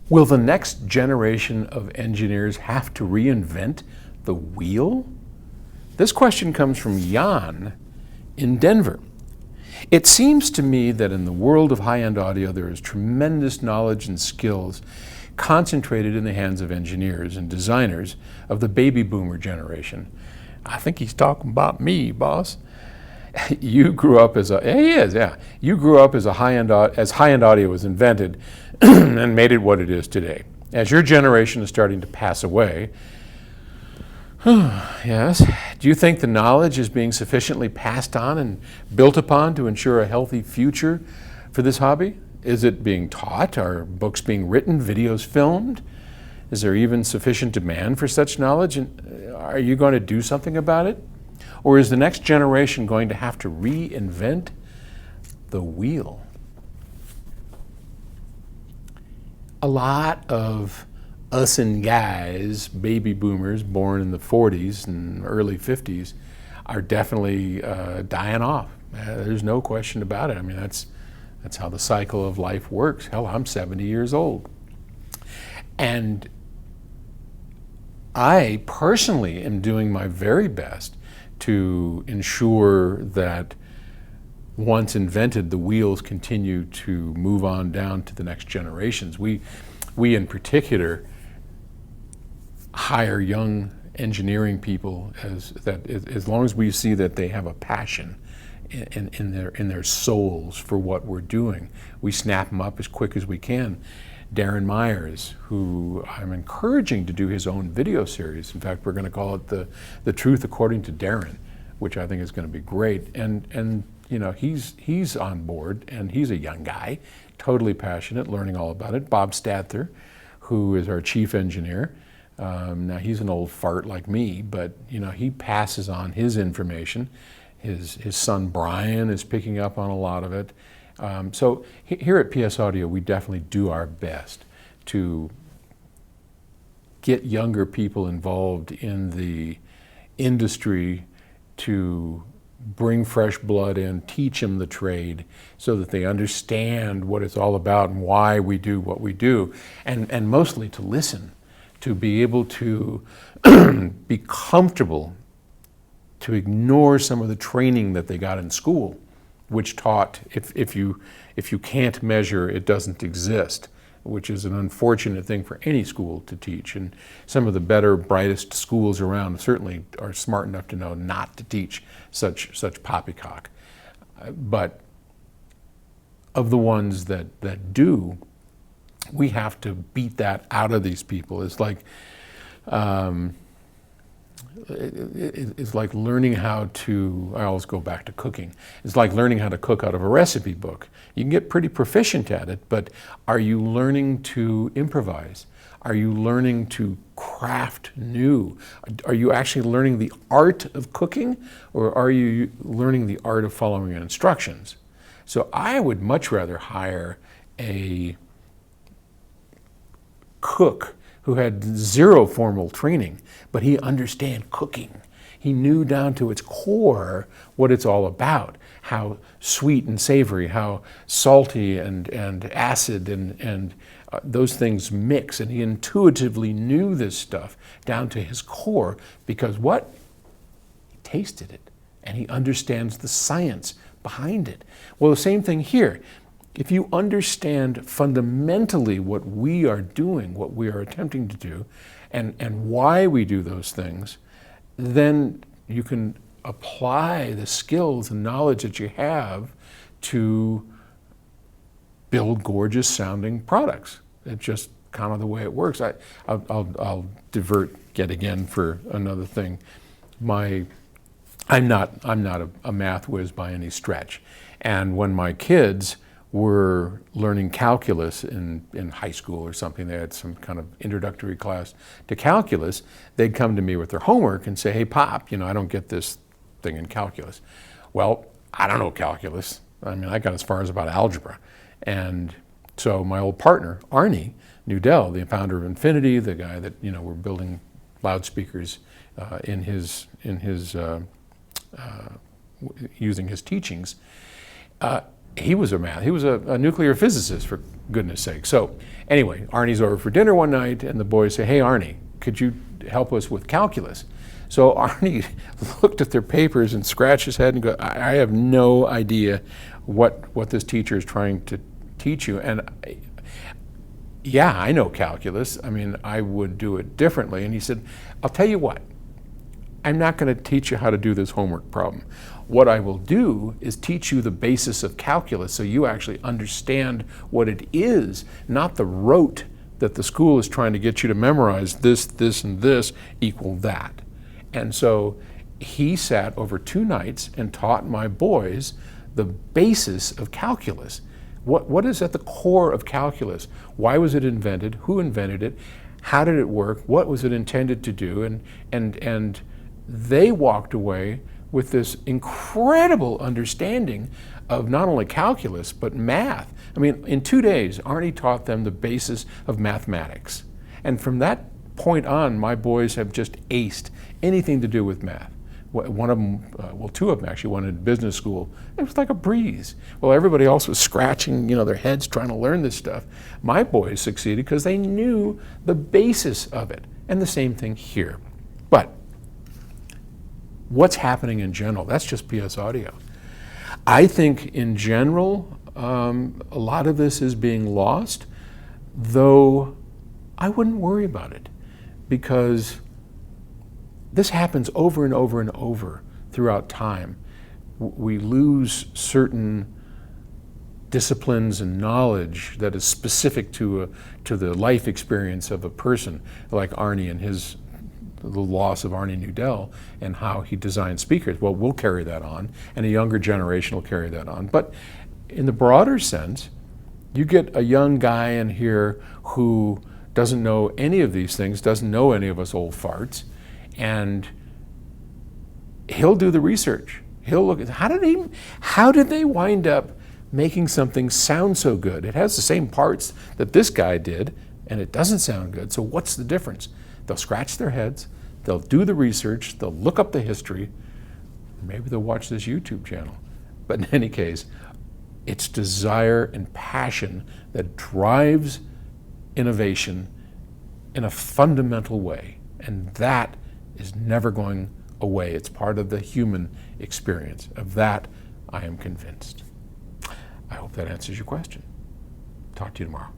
Will the next generation of engineers have to reinvent the wheel? This question comes from Jan in Denver. It seems to me that in the world of high-end audio, there is tremendous knowledge and skills concentrated in the hands of engineers and designers of the baby boomer generation. I think he's talking about me, boss. You grew up as You grew up as high-end audio was invented and made it what it is today. As your generation is starting to pass away, yes, do you think the knowledge is being sufficiently passed on and built upon to ensure a healthy future for this hobby? Is it being taught? Are books being written? Videos filmed? Is there even sufficient demand for such knowledge? And are you going to do something about it? Or is the next generation going to have to reinvent the wheel? A lot of us and guys, baby boomers born in the 40s and early 50s, are definitely dying off. There's no question about it. I mean, that's how the cycle of life works. Hell, I'm 70 years old. And I personally am doing my very best to ensure that once invented, the wheels continue to move on down to the next generations. We in particular hire young engineering people as long as we see that they have a passion in their souls for what we're doing, we snap them up as quick as we can. Darren Myers, who I'm encouraging to do his own video series. In fact, we're going to call it the Truth According to Darren, which I think is going to be great. And you know, he's on board, and he's a young guy, totally passionate, learning all about it. Bob Stather, who is our chief engineer. Now he's an old fart like me, but you know, he passes on his information. His son Brian is picking up on a lot of it. So here at PS Audio, we definitely do our best to get younger people involved in the industry, to bring fresh blood in, teach them the trade so that they understand what it's all about and why we do what we do, and mostly to listen, to be able to be comfortable to ignore some of the training that they got in school, which taught if you can't measure, it doesn't exist, which is an unfortunate thing for any school to teach. And some of the better, brightest schools around certainly are smart enough to know not to teach such poppycock. But of the ones that do, we have to beat that out of these people. It's like it's like learning how to, I always go back to cooking. It's like learning how to cook out of a recipe book. You can get pretty proficient at it, but are you learning to improvise? Are you learning to craft new? Are you actually learning the art of cooking, or are you learning the art of following instructions? So I would much rather hire a cook who had zero formal training, but he understood cooking. He knew down to its core what it's all about, how sweet and savory, how salty and acid and those things mix. And he intuitively knew this stuff down to his core because what? He tasted it, and he understands the science behind it. Well, the same thing here. If you understand fundamentally what we are doing, what we are attempting to do, and why we do those things, then you can apply the skills and knowledge that you have to build gorgeous sounding products. It's just kind of the way it works. I'll divert yet again for another thing. I'm not a math whiz by any stretch. And when my kids were learning calculus in high school or something, they had some kind of introductory class to calculus, they'd come to me with their homework and say, "Hey, Pop, you know, I don't get this thing in calculus." Well, I don't know calculus. I mean, I got as far as about algebra. And so my old partner, Arnie Nudell, the founder of Infinity, the guy that, you know, we're building loudspeakers using his teachings, he was a nuclear physicist, for goodness sake. So anyway, Arnie's over for dinner one night, and the boys say, "Hey, Arnie, could you help us with calculus?" So Arnie looked at their papers and scratched his head and go, "I have no idea what this teacher is trying to teach you." And yeah, I know calculus. I mean, I would do it differently. And he said, "I'll tell you what, I'm not going to teach you how to do this homework problem. What I will do is teach you the basis of calculus so you actually understand what it is, not the rote that the school is trying to get you to memorize, this, and this equal that." And so he sat over 2 nights and taught my boys the basis of calculus. What is at the core of calculus? Why was it invented? Who invented it? How did it work? What was it intended to do? And they walked away with this incredible understanding of not only calculus, but math. I mean, in 2 days, Arnie taught them the basis of mathematics. And from that point on, my boys have just aced anything to do with math. One of them, well, 2 of them actually went into business school. It was like a breeze. Well, everybody else was scratching, their heads trying to learn this stuff. My boys succeeded because they knew the basis of it. And the same thing here. But what's happening in general? That's just PS Audio. I think in general, a lot of this is being lost, though I wouldn't worry about it, because this happens over and over and over throughout time. We lose certain disciplines and knowledge that is specific to the life experience of a person, like Arnie and the loss of Arnie Nudell and how he designed speakers. Well, we'll carry that on, and a younger generation will carry that on. But in the broader sense, you get a young guy in here who doesn't know any of these things, doesn't know any of us old farts, and he'll do the research. He'll look at how did they wind up making something sound so good? It has the same parts that this guy did, and it doesn't sound good. So what's the difference? They'll scratch their heads, they'll do the research, they'll look up the history, maybe they'll watch this YouTube channel. But in any case, it's desire and passion that drives innovation in a fundamental way, and that is never going away. It's part of the human experience. Of that, I am convinced. I hope that answers your question. Talk to you tomorrow.